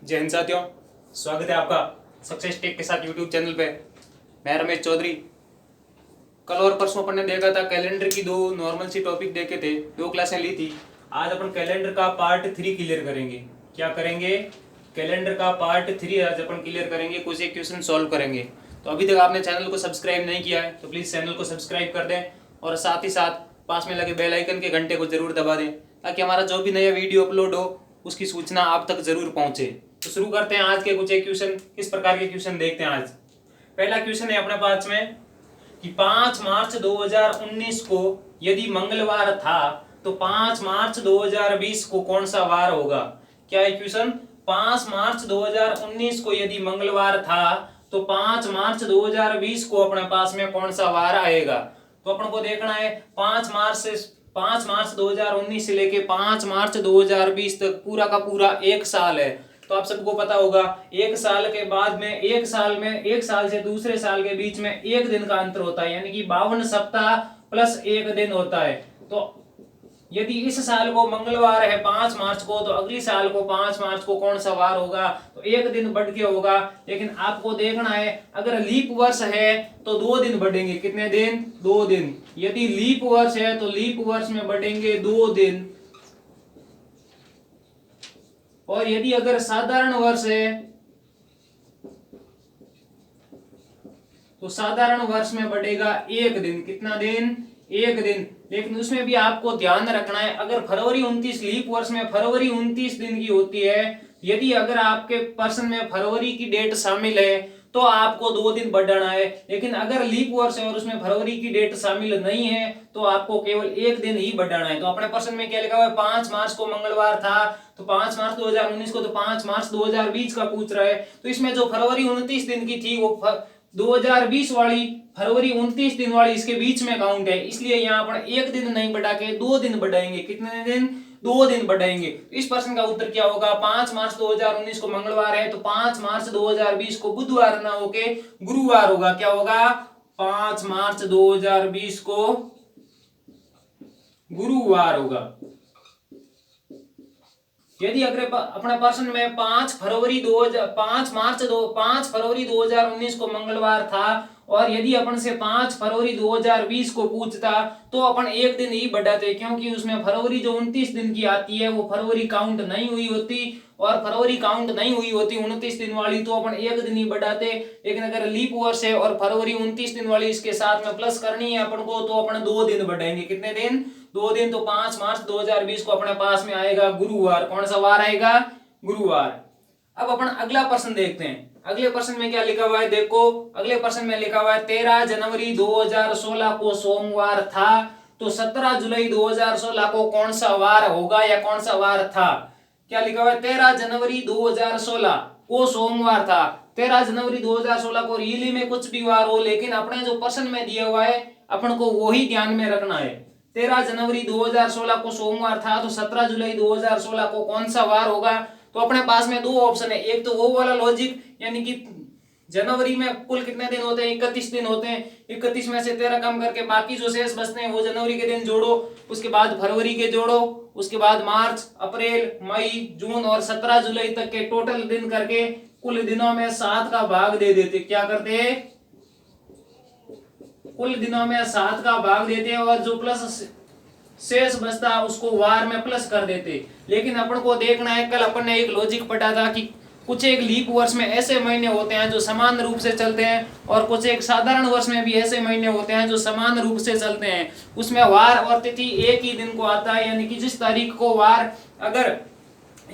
जय हिंद साथियों, स्वागत है आपका सक्सेस टेक के साथ यूट्यूब चैनल पे। मैं रमेश चौधरी। कल और परसों अपन ने देखा था कैलेंडर की दो नॉर्मल सी टॉपिक देखे थे, दो क्लासें ली थी। आज अपन कैलेंडर का पार्ट 3 क्लियर करेंगे। क्या करेंगे? कैलेंडर का पार्ट 3 आज अपन क्लियर करेंगे, कुछ एक क्वेश्चन सॉल्व करेंगे। तो अभी तक आपने चैनल को सब्सक्राइब नहीं किया है तो प्लीज़ चैनल को सब्सक्राइब कर दें और साथ ही साथ पास में लगे बेल आइकन के घंटे को जरूर दबा दें ताकि हमारा जो भी नया वीडियो अपलोड हो उसकी सूचना आप तक जरूर पहुंचे। तो शुरू करते हैं आज के कुछ एक क्वेश्चन। किस प्रकार के क्वेश्चन देखते हैं आज। पहला क्वेश्चन है अपने पास में कि 5 मार्च 2019 को यदि मंगलवार था तो 5 मार्च 2020 को कौन सा वार होगा। क्या है क्वेश्चन? 5 मार्च 2019 को यदि मंगलवार था तो 5 मार्च 2020 को अपने पास में कौन सा वार आएगा। तो अपन को देखना है 5 मार्च 2019 से लेके 5 मार्च 2020 तक पूरा का पूरा एक साल है। तो आप सबको पता होगा एक साल के बाद में एक साल से दूसरे साल के बीच में एक दिन का अंतर होता है, यानी कि 52 सप्ताह प्लस एक दिन होता है। तो यदि इस साल को मंगलवार है 5 मार्च को तो अगली साल को 5 मार्च को कौन सा वार होगा तो एक दिन बढ़ के होगा। लेकिन आपको देखना है अगर लीप वर्ष है तो 2 दिन बढ़ेंगे। कितने दिन? 2 दिन। यदि लीप वर्ष है तो लीप वर्ष में बढ़ेंगे 2 दिन। और यदि अगर साधारण वर्ष है तो साधारण वर्ष में बढ़ेगा 1 दिन। कितना दिन? 1 दिन। लेकिन उसमें भी आपको ध्यान रखना है अगर फरवरी 29 लीप वर्ष में फरवरी 29 दिन की होती है, यदि अगर आपके पर्सन में फरवरी की डेट शामिल है तो आपको 2 दिन बढ़ाना है। लेकिन अगर लीप वर्ष है और उसमें फरवरी की डेट शामिल नहीं है तो आपको केवल 1 दिन ही बढ़ाना है। तो अपने पर्सन में क्या लिखा हुआ है? 5 मार्च को मंगलवार था तो 5 मार्च 2019 को तो 5 मार्च 2020 का पूछ रहा है। तो इसमें जो फरवरी 29 दिन की थी वो 2020 वाली फरवरी 29 दिन वाली इसके बीच में काउंट है, इसलिए यहाँ पर 1 दिन नहीं बढ़ा के 2 दिन बढ़ाएंगे। कितने दिन? 2 दिन बढ़ाएंगे। तो इस प्रश्न का उत्तर क्या होगा? 5 मार्च 2019 को मंगलवार है तो 5 मार्च 2020 को बुधवार ना होके गुरुवार होगा। क्या होगा? 5 मार्च 2020 को गुरुवार होगा। यदि अगर अपने पर्सन में 5 फरवरी 2019 को मंगलवार था और यदि अपन से 5 फरवरी 2020 को पूछता तो अपन 1 दिन ही बढ़ाते, क्योंकि उसमें फरवरी जो 29 दिन की आती है वो फरवरी काउंट नहीं हुई होती और फरवरी काउंट नहीं हुई होती 29 दिन वाली तो अपन 1 दिन ही बढ़ाते। लेकिन अगर लीप वर्ष है और फरवरी 29 दिन वाली इसके साथ में प्लस करनी है अपन को तो अपन 2 दिन बढ़ाएंगे। कितने दिन? 2 दिन। तो 5 मार्च 2020 को अपने पास में आएगा गुरुवार। कौन सा वार आएगा? गुरुवार। अब अपन अगला प्रश्न देखते हैं। अगले प्रश्न में क्या लिखा हुआ है देखो। अगले प्रश्न में लिखा हुआ है 13 जनवरी 2016 को सोमवार था तो 17 जुलाई 2016 को कौन सा वार होगा या कौन सा वार था। क्या लिखा हुआ है? 13 जनवरी 2016 को सोमवार था। 13 जनवरी 2016 को रियली में कुछ भी वार हो, लेकिन अपने जो प्रश्न में दिया हुआ है अपन को वही ध्यान में रखना है। 13 जनवरी 2016 को सोमवार था तो 17 जुलाई 2016 को कौन सा वार होगा। तो अपने पास में 2 ऑप्शन है। एक तो वो वाला लॉजिक, यानी कि जनवरी में कुल कितने दिन होते हैं? 31 दिन होते हैं। 31 में से 13 कम करके बाकी जो शेष बचते हैं वो जनवरी के दिन जोड़ो, उसके बाद फरवरी के जोड़ो, उसके बाद मार्च, अप्रैल, मई, जून और 17 जुलाई तक के टोटल दिन करके कुल दिनों में 7 का भाग दे देते। क्या करते? कुल दिनों में 7 का भाग देते और जो प्लस शेष बचता उसको वार में प्लस कर देते। लेकिन अपन को देखना है, कल अपन ने एक लॉजिक पढ़ा था कि कुछ एक लीप वर्ष में ऐसे महीने होते हैं जो समान रूप से चलते हैं और कुछ एक साधारण वर्ष में भी ऐसे महीने होते हैं जो समान रूप से चलते हैं। उसमें वार और तिथि एक ही दिन को आता है, यानी कि जिस तारीख को वार अगर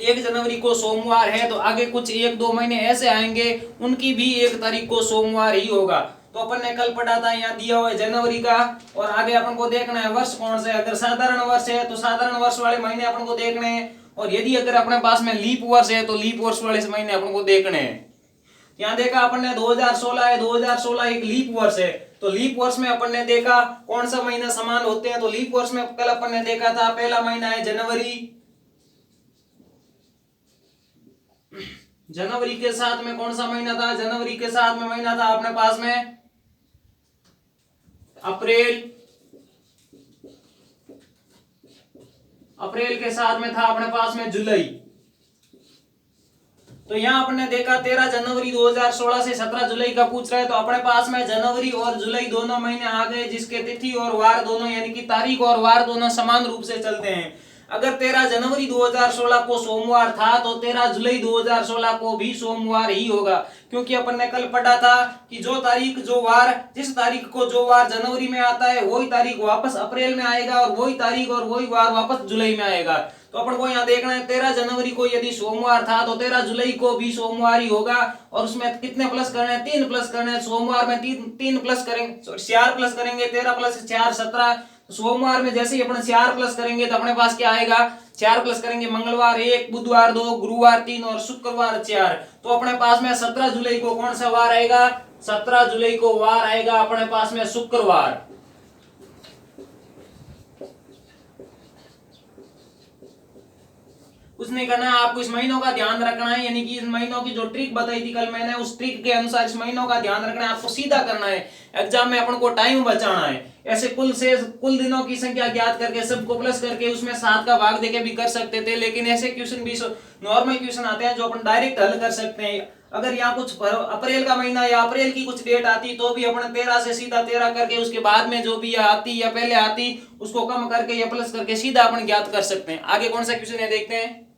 1 जनवरी को सोमवार है तो आगे कुछ 1-2 महीने ऐसे आएंगे उनकी भी 1 तारीख को सोमवार ही होगा। तो अपन ने कल पढ़ा था, यहाँ दिया हुआ है जनवरी का और आगे अपन को देखना है वर्ष कौन से। अगर साधारण वर्ष है तो साधारण वर्ष वाले महीने अपन को देखने हैं और यदि अगर अपने पास में लीप वर्ष है तो लीप वर्ष वाले महीने अपन को देखने हैं। यहाँ देखा अपन ने 2016 है, 2016 एक लीप वर्ष है तो लीप वर्ष में अपन ने देखा कौन सा महीना समान होते हैं। तो लीप वर्ष में कल अपन ने देखा था पहला महीना है जनवरी। जनवरी के साथ में कौन सा महीना था? जनवरी के साथ में महीना था अपने पास में अप्रैल। अप्रैल के साथ में था अपने पास में जुलाई। तो यहाँ अपने देखा 13 जनवरी 2016 से 17 जुलाई का पूछ रहा है, तो अपने पास में जनवरी और जुलाई दोनों महीने आ गए जिसके तिथि और वार दोनों यानी कि तारीख और वार दोनों समान रूप से चलते हैं। अगर 13 जनवरी 2016 को सोमवार था तो 13 जुलाई 2016 को भी सोमवार ही होगा, क्योंकि अपन ने कल पढ़ा था कि जो तारीख जो वार जिस तारीख को जो वार जनवरी में आता है वही तारीख वापस अप्रैल में आएगा और वही तारीख और वही वार वापस जुलाई में आएगा। तो अपन को यहाँ देखना है 13 जनवरी को यदि सोमवार था तो 13 जुलाई को भी सोमवार ही होगा, और उसमें कितने प्लस करने हैं, 3 प्लस करने हैं। सोमवार में 3 प्लस करेंगे, 4 प्लस करेंगे, 13 प्लस 4 17। सोमवार में जैसे ही अपन 4 प्लस करेंगे तो अपने पास क्या आएगा, 4 प्लस करेंगे मंगलवार 1, बुधवार 2, गुरुवार 3 और शुक्रवार 4। तो अपने पास में 17 जुलाई को कौन सा वार आएगा, 17 जुलाई को वार आएगा अपने पास में शुक्रवार। कुछ नहीं करना है, आपको इस महीनों का ध्यान रखना है, यानी कि इस महीनों की जो ट्रिक बताई थी कल मैंने उस ट्रिक के अनुसार इस महीनों का ध्यान रखना है, आपको सीधा करना है। एग्जाम में अपन को टाइम बचाना है। ऐसे कुल दिनों की संख्या ज्ञात करके सबको प्लस करके उसमें 7 का भाग देके भी कर सकते थे, लेकिन ऐसे क्वेश्चन भी नॉर्मल क्वेश्चन आते हैं जो अपन डायरेक्ट हल कर सकते हैं। अगर यहाँ कुछ अप्रैल का महीना या अप्रैल की कुछ डेट आती तो भी अपन 13 से सीधा 13 करके उसके बाद में जो भी आती या पहले आती उसको कम करके या प्लस करके सीधा अपन ज्ञात कर सकते हैं। आगे कौन सा क्वेश्चन है देखते हैं।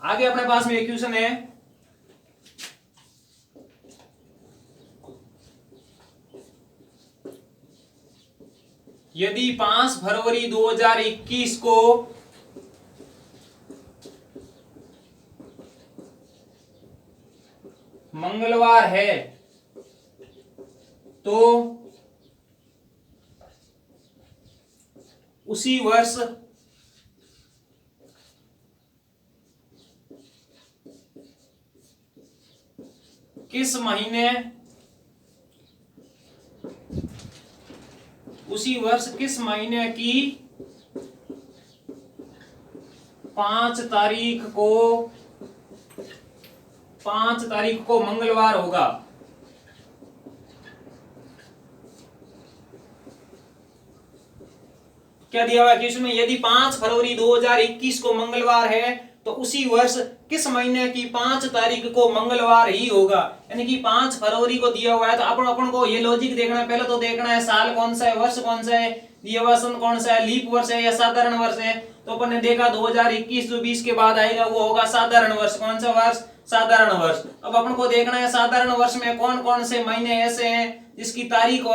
आगे अपने पास में एक क्वेश्चन है, यदि 5 फरवरी 2021 को मंगलवार है तो उसी वर्ष किस महीने की 5 तारीख को मंगलवार होगा। क्या दिया हुआ क्वेश्चन में, यदि 5 फरवरी 2021 को मंगलवार है तो उसी वर्ष किस महीने की 5 तारीख को मंगलवार ही होगा। यानी कि 5 फरवरी को दिया हुआ है तो अपन को ये लॉजिक देखना है। पहले तो देखना है साल कौन सा है, वर्ष कौन सा है, दिया हुआ सन कौन सा है, लीप वर्ष है या साधारण वर्ष है। तो अपन ने देखा 2021 जो 20 के बाद आएगा वो होगा साधारण वर्ष। कौन सा वर्ष, साधारण वर्ष। अब अपन को देखना है साधारण वर्ष में कौन कौन से महीने ऐसे हैं जिसकी तारीख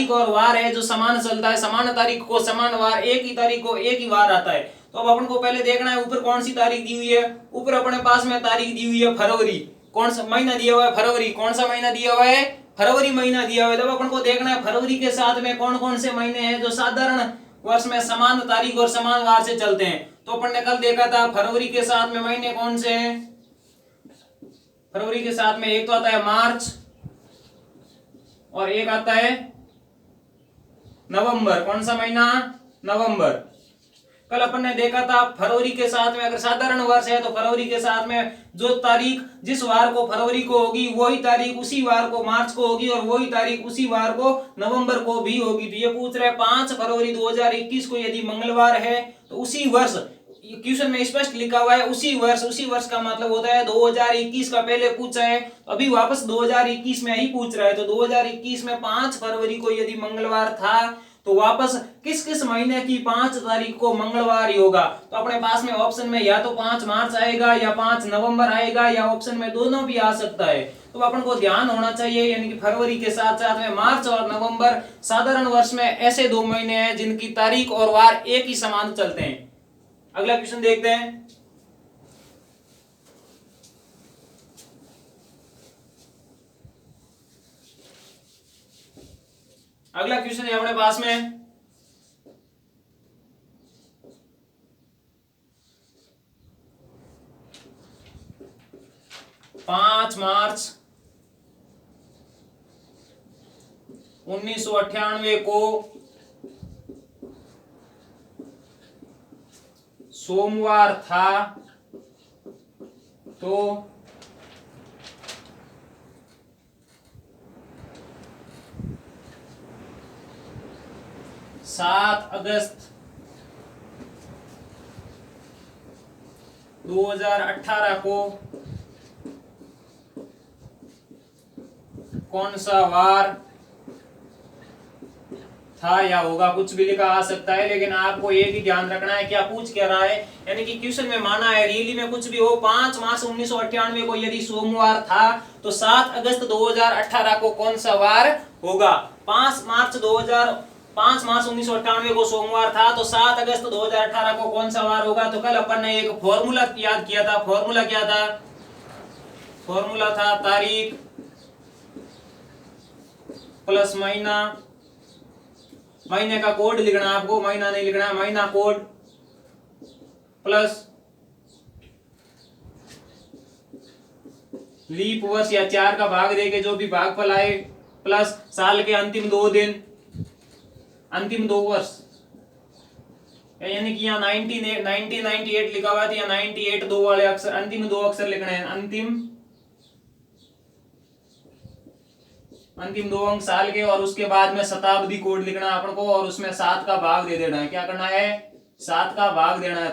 और वार है जो समान चलता है, समान तारीख को समान वार, एक ही तारीख को एक ही वार आता है। तो अब अपन को पहले देखना है ऊपर कौन सी तारीख दी हुई है। ऊपर अपने पास में तारीख दी हुई है फरवरी, कौन सा महीना दिया हुआ है, फरवरी। कौन सा महीना दिया हुआ है, फरवरी महीना दिया हुआ है। तब अपन को देखना है फरवरी के साथ में कौन कौन से महीने हैं जो साधारण वर्ष में समान तारीख और समान वार से चलते हैं। तो अपन ने कल देखा था फरवरी के साथ में महीने कौन से हैं। फरवरी के साथ में एक तो आता है मार्च और एक आता है नवंबर। कौन सा महीना, नवंबर। कल अपन ने देखा था फरवरी के साथ में अगर साधारण वर्ष है तो फरवरी के साथ में जो तारीख जिस वार को फरवरी को होगी वही तारीख उसी वार को मार्च को होगी और वही तारीख उसी वार को नवंबर को भी होगी। तो ये पूछ रहे हैं 5 फरवरी 2021 को यदि मंगलवार है तो उसी वर्ष, क्वेश्चन में स्पष्ट लिखा हुआ है उसी वर्ष का मतलब होता है 2021 का पहले पूछा है, अभी वापस 2021 में ही पूछ रहा है। तो 2021 में 5 फरवरी को यदि मंगलवार था तो वापस किस किस महीने की 5 तारीख को मंगलवार ही होगा। तो अपने पास में ऑप्शन में या तो 5 मार्च आएगा या 5 नवंबर आएगा या ऑप्शन में दोनों भी आ सकता है। तो अपन को ध्यान होना चाहिए, यानी कि फरवरी के साथ साथ में मार्च और नवंबर साधारण वर्ष में ऐसे 2 महीने हैं जिनकी तारीख और वार एक ही समान चलते हैं। अगला क्वेश्चन देखते हैं। अगला क्वेश्चन है अपने पास में 5 मार्च 1998 को सोमवार था तो 7 अगस्त 2018 को कौन सा वार था या होगा, कुछ भी लिखा आ सकता है, लेकिन आपको एक ही ध्यान रखना है क्या पूछ क्या रहा है। यानी कि क्वेश्चन में माना है रियली में कुछ भी हो, 5 मार्च 1998 को यदि सोमवार था तो 7 अगस्त 2018 को कौन सा वार होगा। 5 मार्च 1998 को सोमवार था तो 7 अगस्त 2018 को कौन सा वार होगा। तो कल अपन ने एक फॉर्मूला याद किया था। फॉर्मूला क्या था? फॉर्मूला था तारीख प्लस महीना, महीने का कोड लिखना आपको, महीना नहीं लिखना, महीना कोड प्लस लीप वर्ष या 4 का भाग देके जो भी भागफल आए प्लस साल के अंतिम 2 दिन, अंतिम 2 वर्ष। यानी कि यहाँ 1998 लिखा हुआ था, या 98 दो वाले अक्षर, अंतिम 2 अक्षर लिखने हैं, अंतिम 2 अंक साल के, और उसके बाद में शताब्दी कोड लिखना है अपन को, और उसमें 7 का भाग दे देना है। क्या करना है? 7 का भाग देना है।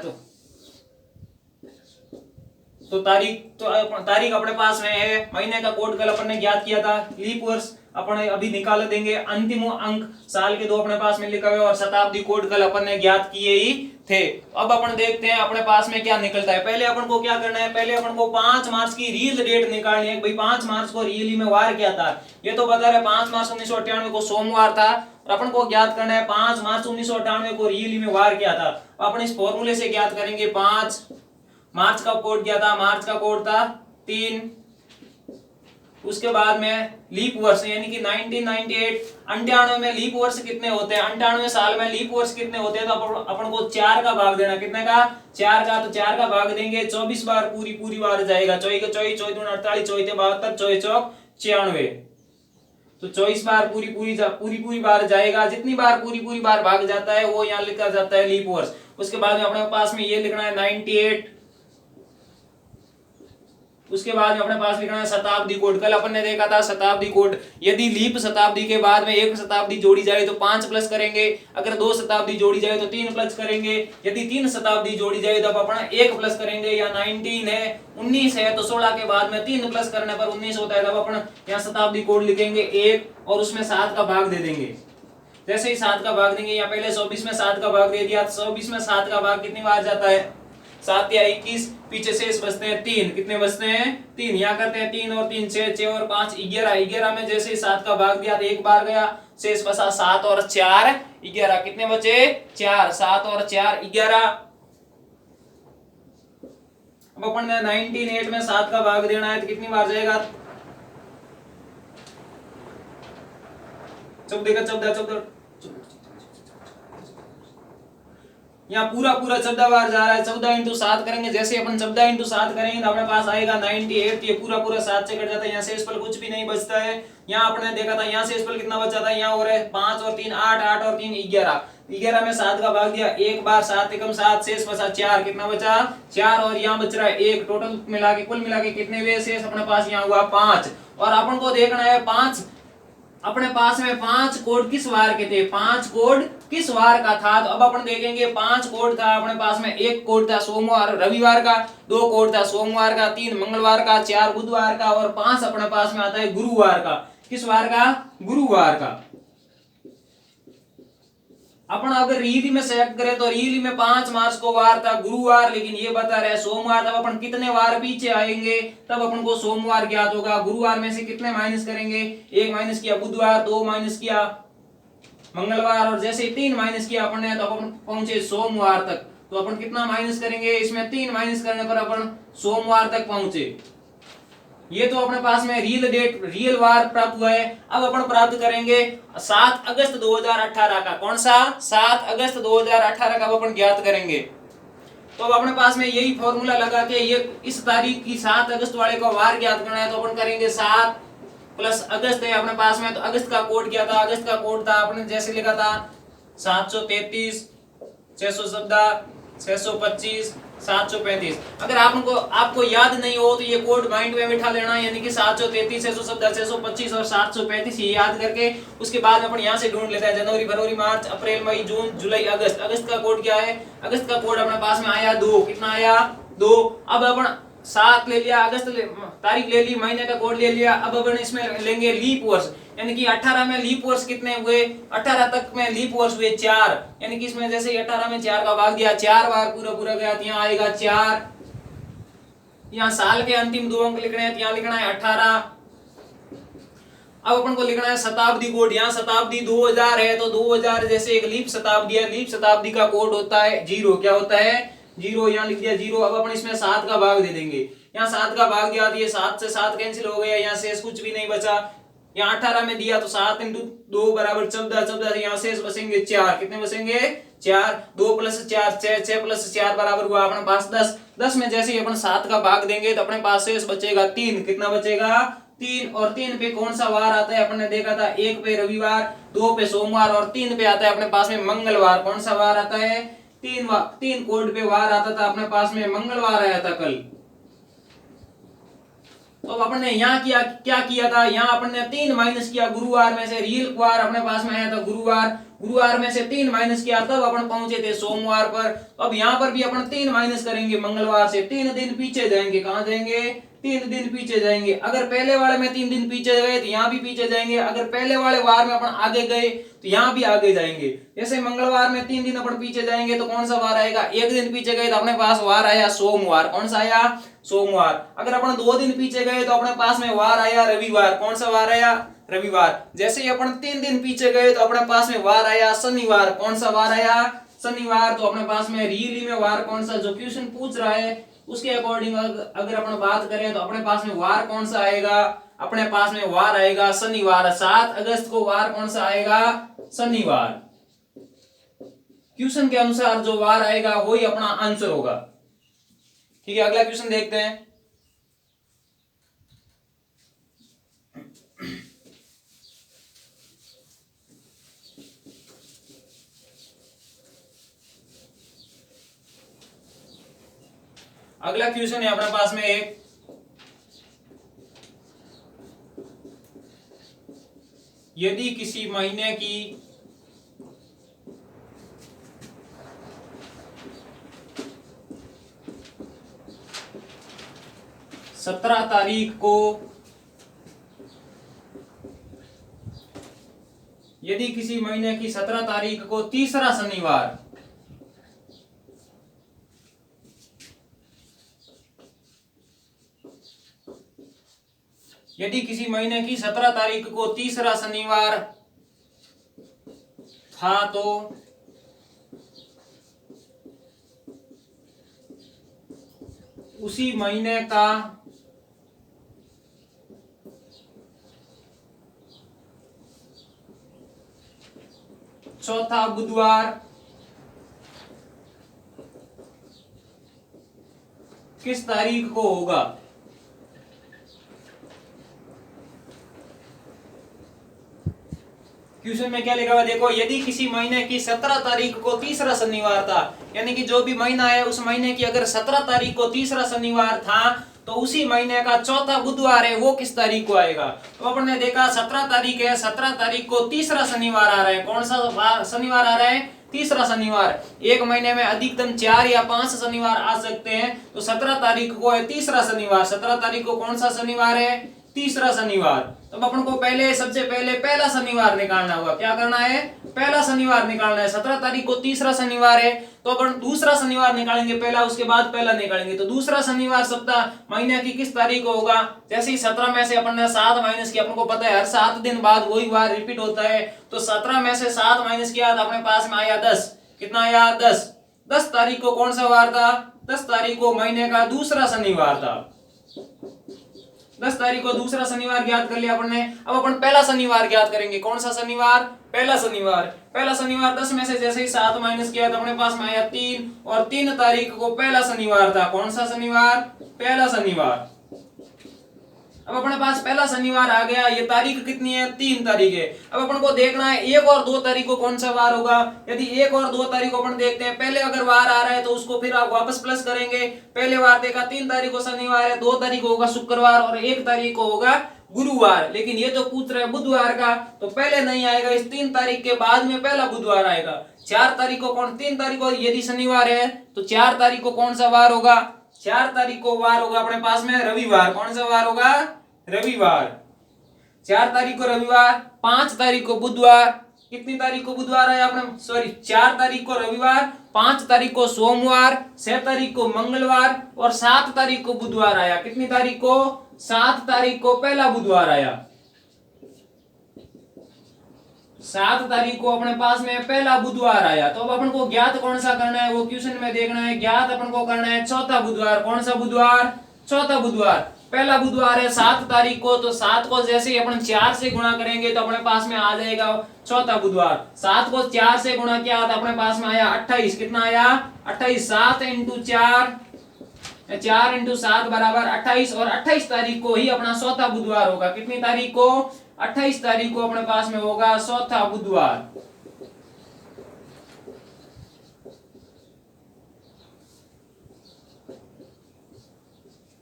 तो तारीख अपने पास में है। महीने का कोड कल अपन ने ज्ञात किया था। लीप वर्ष अपन अभी निकाल देंगे। अंतिम अंक साल के 2 अपने पास में लिखा हुआ है, और शताब्दी कोड कल अपन ने ज्ञात किए ही थे। अब अपन देखते हैं अपने पास में क्या निकलता है। पहले अपन को क्या करना है? पहले अपन को 5 मार्च की रियल डेट निकालनी है। भाई 5 मार्च को रियली में वार क्या था, ये तो बता रहे 5 मार्च 1998 को सोमवार था, और अपन को ज्ञात करना है 5 मार्च 1998 को रियली में वार क्या था। अपन इस फॉर्मूले से ज्ञात करेंगे। 5 मार्च का कोड क्या था? मार्च का कोड था 3। उसके बाद में लीप वर्ष यानी कि 1998, 98 में लीप वर्ष कितने होते हैं? 98 साल में लीप वर्ष कितने होते हैं? तो अपन को 4 का भाग देना। कितने का? 4 का। तो 4 का भाग देंगे, 24 बार पूरी बार जाएगा। 24 के 24, 24 दूनी 48, 24 72, 24 चौक 96। तो 24 बार पूरी बार जाएगा। जितनी बार पूरी बार भाग जाता है वो यहाँ लिखा जाता है लीप वर्ष। उसके बाद में अपने पास में ये लिखना है 98। उसके बाद में अपने पास लिखना है शताब्दी कोड। कल अपन ने देखा था शताब्दी कोड, यदि लीप शताब्दी के बाद में 1 शताब्दी जोड़ी जाए तो 5 प्लस करेंगे, अगर 2 शताब्दी जोड़ी जाए तो 3 प्लस करेंगे, यदि 3 शताब्दी जोड़ी जाए तो अपना 1 प्लस करेंगे। या 19 है, 19 है तो 16 के बाद में 3 प्लस करने पर 19 होता है, तब अपन यहाँ शताब्दी कोड लिखेंगे 1 और उसमें 7 का भाग दे देंगे। जैसे ही 7 का भाग देंगे, या पहले 24 में 7 का भाग दे दिया, 24 में 7 का भाग कितनी बार जाता है? 7 या 21, पीछे शेष बचते हैं 3। कितने बचते हैं? 3। यहाँ करते हैं 3 और 3 6, 6 और 5 11। 11 में जैसे ही 7 का भाग दिया तो 1 बार गया, शेष बचा 7 और 4 11। कितने बचे? 4। 7 और 4 11। अब अपन ने 1998 में 7 का भाग देना है तो कितनी बार जाएगा? 14 यहाँ पूरा 14 बार जा रहा है। 14 इंटू 7 करेंगे। जैसे अपन 14 इंटू 7 करेंगे तो अपने पास आएगा 98। ये पूरा 7 से कट जाता है। यहाँ शेषफल कुछ भी नहीं बचता है। यहाँ अपने देखा था यहाँ शेषफल कितना बचा था? यहाँ हो रहा है 5 और 3 8, 8 और 3 11। 11 में 7 का भाग दिया, 1 बार 7 एकम 7, शेष बचा 4। कितना बचा? 4। और यहाँ बच रहा है 1। टोटल मिला के कुल मिला के कितने हुए शेष अपने पास? यहाँ हुआ 5। और अपन को देखना है 5 अपने पास में 5 कोड किस वार के थे? 5 कोड किस वार का था? तो अब अपन देखेंगे 5 कोड था अपने पास में। 1 कोड था सोमवार रविवार का, 2 कोड था सोमवार का, 3 मंगलवार का, 4 बुधवार का, और 5 अपने पास में आता है गुरुवार का। किस वार का? गुरुवार का। अपन अगर रीली में सेलेक्ट करें तो रीली में 5 मार्च को वार था गुरुवार, लेकिन ये बता रहे सोमवार। तब अपन कितने वार पीछे आएंगे तब अपन को सोमवार ज्ञात होगा। गुरुवार में से कितने माइनस करेंगे? 1 माइनस किया बुधवार, 2 माइनस किया मंगलवार, और जैसे 3 माइनस किया अपन ने तो अपन पहुंचे सोमवार तक। तो अपन कितना माइनस करेंगे? इसमें 3 माइनस करने पर अपन सोमवार तक पहुंचे। ये तो अपने पास में रियल डेट, रियल वार प्राप्त हुआ है। अब अपन प्राप्त करेंगे 7 अगस्त 2018 का। कौन सा? 7 अगस्त 2018 का अपन ज्ञात करेंगे। तो अब अपने पास में यही फॉर्मूला लगा के ये इस तारीख की 7 अगस्त वाले का वार ज्ञात करना है। तो अपन करेंगे 7 प्लस अगस्त है अपने पास में। तो अगस्त का कोड क्या था? अगस्त का कोड था अपने जैसे लिखा था 733 614 625, 735। अगर आपको याद नहीं हो तो ये कोड माइंड में बिठा लेना, यानी कि 733, 625 और 735 ये याद करके उसके बाद में अपन यहाँ से ढूंढ लेते हैं जनवरी, फरवरी, मार्च, अप्रैल, मई, जून, जुलाई, अगस्त। अगस्त का कोड क्या है? अगस्त का कोड अपने पास में आया 2। कितना आया? 2। अब अपन 7 ले लिया, तारीख ले ली, महीने का कोड ले लिया। अब अपन इसमें लेंगे लीप वर्ष, यानी कि 18 में लीप वर्ष कितने हुए? 18 तक में लीप वर्ष हुए 4, यानी कि इसमें जैसे 18 में 4 का भाग दिया, 4 बार पूरा गया तो यहाँ आएगा 4। यहाँ साल के अंतिम 2 अंक लिखने हैं तो यहाँ लिखना है 18। अब अपन को लिखना है शताब्दी कोड। यहाँ शताब्दी 2000 है तो 2000 जैसे एक लीप शताब्दी है, लीप शताब्दी का कोड होता है 0। क्या होता है? 0। यहाँ लिख दिया 0। अब अपन इसमें 7 का भाग दे देंगे। यहाँ 7 का भाग दिया तो ये 7 से 7 कैंसिल हो गया, यहाँ शेष कुछ भी नहीं बचा। यहाँ 18 में दिया तो 7 × 2 = 14, 14 से यहाँ शेष बचेंगे 4। कितने बचेंगे? 4। 2 + 4 6, 6 + 4 बराबर हुआ अपने पास 10। 10 में जैसे ही अपन 7 का भाग देंगे तो अपने पास शेष बचेगा 3। कितना बचेगा? 3। और 3 पे कौन सा वार आता है? अपन ने देखा था 1 पे रविवार, 2 पे सोमवार और 3 पे आता है अपने पास में मंगलवार। कौन सा वार आता है? 3 कोड पे वार आता था अपने पास में, मंगलवार आया था कल। तो अपन ने यहाँ क्या किया था? यहाँ अपन ने 3 माइनस किया गुरुवार में से, रियल वार अपने पास में आया था गुरुवार। गुरुवार में से 3 माइनस किया तब अपन पहुंचे थे सोमवार पर। अब यहाँ पर भी अपन 3 माइनस करेंगे मंगलवार से, 3 दिन पीछे जाएंगे। कहाँ जाएंगे? 3 दिन पीछे जाएंगे। अगर पहले वाले में 3 दिन पीछे गए तो यहाँ भी पीछे जाएंगे। अगर पहले वाले वार में अपन आगे गए तो यहाँ भी आगे जाएंगे। जैसे मंगलवार में 3 दिन अपन पीछे जाएंगे तो कौन सा वार आएगा? 1 दिन पीछे गए तो अपने पास वार आया सोमवार। कौन सा आया? सोमवार। अगर अपन 2 दिन पीछे गए तो अपने पास में वार आया रविवार। कौन सा वार आया? रविवार। जैसे ही अपन 3 दिन पीछे गए तो अपने पास में वार आया शनिवार। कौन सा वार आया? शनिवार। तो अपने पास में रियली में वार कौन सा, जो क्वेश्चन पूछ रहा है उसके अकॉर्डिंग अगर अपन बात करें तो अपने पास में वार कौन सा आएगा? अपने पास में वार आएगा शनिवार। 7 अगस्त को वार कौन सा आएगा? शनिवार। क्वेश्चन के अनुसार जो वार आएगा वही अपना आंसर होगा। ठीक है, अगला क्वेश्चन देखते हैं। अगला क्वेश्चन है अपने पास में एक, यदि किसी महीने की 17 तारीख को, यदि किसी महीने की 17 तारीख को तीसरा शनिवार, यदि किसी महीने की 17 तारीख को तीसरा शनिवार था तो उसी महीने का चौथा बुधवार किस तारीख को होगा? क्वेश्चन में क्या लिखा हुआ देखो, यदि किसी महीने की 17 तारीख को तीसरा शनिवार था, यानी कि जो भी महीना है उस महीने की अगर 17 तारीख को तीसरा शनिवार था तो उसी महीने का चौथा बुधवार है वो किस तारीख को आएगा? तो अपन ने देखा 17 तारीख है, 17 तारीख को तीसरा शनिवार आ रहा है। कौन सा शनिवार आ रहा है? तीसरा शनिवार। एक महीने में अधिकतम 4 या 5 शनिवार आ सकते हैं, तो 17 तारीख को है तीसरा शनिवार। 17 तारीख को कौन सा शनिवार है? तीसरा शनिवार। तो अपन को सबसे पहले पहला शनिवार निकालना होगा। क्या करना है? पहला शनिवार निकालना है। 17 तारीख को तीसरा शनिवार है तो अपन दूसरा शनिवार निकालेंगे पहला, उसके बाद पहला निकालेंगे। तो दूसरा शनिवार सप्ताह महीने की किस तारीख को होगा? जैसे ही 17 में से अपन ने 7 माइनस किया, अपन को पता है हर 7 दिन बाद वही वार रिपीट होता है, तो 17 में से 7 माइनस किया तो अपने पास में आया 10। कितना आया? 10। 10 तारीख को कौन सा वार था? 10 तारीख को महीने का दूसरा शनिवार था। 10 तारीख को दूसरा शनिवार ज्ञात कर लिया अपन ने। अब अपन पहला शनिवार ज्ञात करेंगे। कौन सा शनिवार? पहला शनिवार। पहला शनिवार 10 में से जैसे ही 7 माइनस किया तो अपने पास में आया 3, और 3 तारीख को पहला शनिवार था। कौन सा शनिवार? पहला शनिवार। अब अपने पास पहला शनिवार आ गया, ये तारीख कितनी है, 3 तारीख है। अब अपन को देखना है 1 और 2 तारीख को कौन सा वार होगा। यदि 1 और 2 तारीख को अपन देखते हैं, पहले अगर वार आ रहा है तो उसको फिर आप वापस प्लस करेंगे। पहले वार देखा 3 तारीख को शनिवार है, 2 तारीख को होगा शुक्रवार और 1 तारीख को होगा गुरुवार। लेकिन ये तो पूछ रहे हैं बुधवार का, तो पहले नहीं आएगा, इस 3 तारीख के बाद में पहला बुधवार आएगा। 4 तारीख को 3 तारीख को यदि शनिवार है तो 4 तारीख को कौन सा वार होगा, 4 तारीख को वार होगा अपने पास में रविवार। कौन सा वार होगा, रविवार। 4 तारीख को रविवार, 5 तारीख को बुधवार। कितनी तारीख को बुधवार आया अपने, सॉरी 4 तारीख को रविवार, 5 तारीख को सोमवार, 6 तारीख को मंगलवार और 7 तारीख को बुधवार आया। कितनी तारीख को, 7 तारीख को पहला बुधवार आया। 7 तारीख को अपने पास में पहला बुधवार आया। तो अब अपन को ज्ञात कौन सा करना है, वो क्वेश्चन में देखना है। ज्ञात अपन को करना है चौथा बुधवार। कौन सा बुधवार, चौथा बुधवार। पहला बुधवार है 7 तारीख को, तो 7 को जैसे ही अपन 4 से गुणा करेंगे तो अपने पास में आ जाएगा चौथा बुधवार। 7 को 4 से गुणा किया तो अपने पास में आया 28। कितना आया, 28। 7 × 4, 4 × 7 बराबर 28 और 28 तारीख को ही अपना चौथा बुधवार होगा। कितनी तारीख को, 28 तारीख को अपने पास में होगा चौथा बुधवार।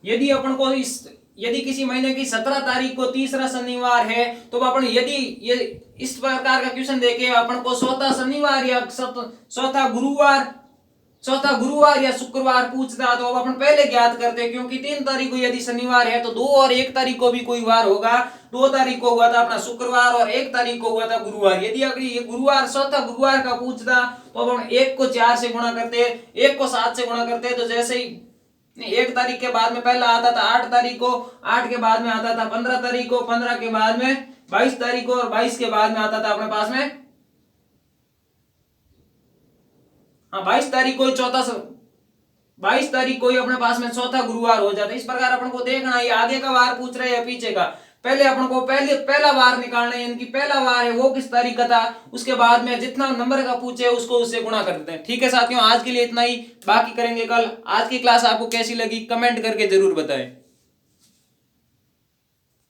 यदि अपन को यदि किसी महीने की 17 तारीख को तीसरा शनिवार है तो अपन यदि ये इस प्रकार का क्वेश्चन देखे अपन को चौथा शनिवार या चौथा गुरुवार या शुक्रवार पूछता तो अपन पहले ज्ञात करते, क्योंकि 3 तारीख को यदि शनिवार है तो 2 और 1 तारीख को भी कोई वार होगा। 2 तारीख को हुआ था अपना शुक्रवार और 1 तारीख को हुआ था गुरुवार। यदि अगर ये गुरुवार चौथा गुरुवार का पूछता तो अपन 1 को 4 से गुणा करते, 1 को 7 से गुणा करते, तो जैसे ही 1 तारीख के बाद में पहला आता था 8 तारीख को, 8 के बाद में आता था 15 तारीख को, 15 के बाद में 22 तारीख को और 22 के बाद में आता था अपने पास में 22 तारीख को 22 तारीख को ही अपने पास में चौथा गुरुवार हो जाता है। इस प्रकार अपन को देखना है आगे का वार पूछ रहे हैं या पीछे का। पहले अपन को पहला वार निकालना है, यानी पहला वार है वो किस तारीख का था, उसके बाद में जितना नंबर का पूछे उसको उससे गुणा कर देते हैं। ठीक है साथियों, आज के लिए इतना ही, बाकी करेंगे कल। आज की क्लास आपको कैसी लगी कमेंट करके जरूर बताएं।